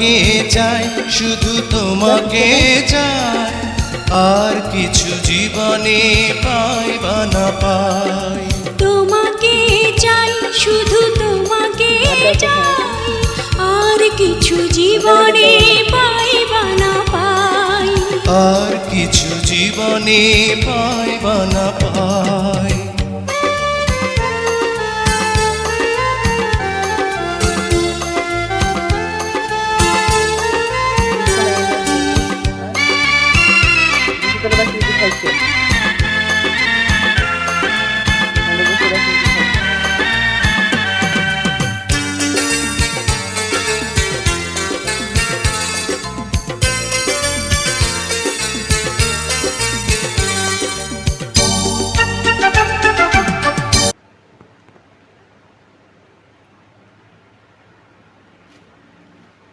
তোমাকে চাই, শুধু তোমাকে চাই, আর কিছু জীবনে পাই বা না পাই। তোমাকে চাই, শুধু তোমাকে চাই, আর কিছু জীবনে পাই বা না পাই। আর কিছু জীবনে পাই বা না পাই।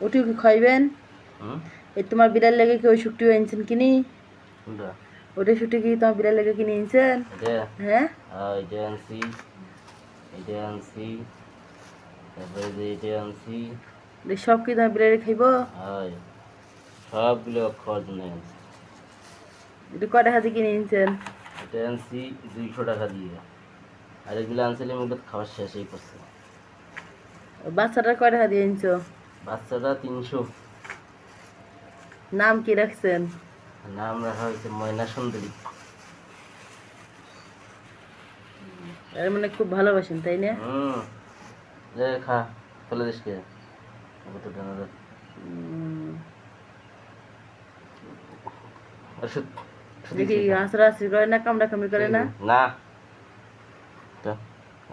ওটিও কি খাইবেন? এই তোমার বিড়াল লেগে কি ওই শুকটি আনছেন কিনি? ওটা শুটি কি তোমার বিড়াল লেগে কিনে আনছেন? হ্যাঁ এটা আনছি, এটা আনছি, তারপরে যে এটা আনছি। সব কি তোমার বিড়ালে খাইব? হয়, সবগুলো খাওয়ার জন্য আনছি। এটা কয় টাকা দিয়ে কিনে আনছেন? এটা আনছি 200 টাকা দিয়ে, আর এগুলো আনছিলাম, এগুলো খাওয়ার শেষই করছে। বাচ্চাটার কয় টাকা দিয়ে আনছো? বাচ্চাটা 300। নাম কি রাখছেন? নাম রাখা হয়েছে ময়না সুন্দরী। এর মানে খুব ভালোবাসেন তাই না? খা ফেলে দিস কে ওষুধ দেখি হাসরাহাসি করে না, কামড়া কামড়ি করে না? না,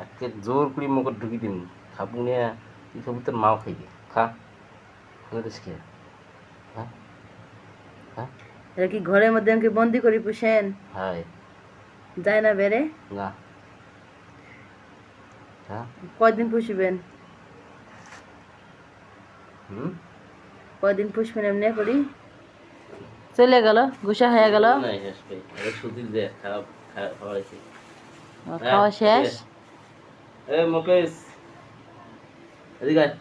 একে জোর করে মুখ ঢুকি দিন, খাবো নিয়ে তুই খাবো, তোর মাও খাইবে। খা ফেলে দিস কে? হ্যাঁ হ্যাঁ, এটা কি ঘরের মধ্যে আমাকে বন্দি করে পুষেন? হায় যায় না বেড়ে? না। হ্যাঁ, কয়দিন পুষিবেন? কয়দিন পুষবেন এমনি করি? চলে গেল, গুসা হয়ে গেল, খাওয়া শেষ। মুকেশ এদিকে আয়।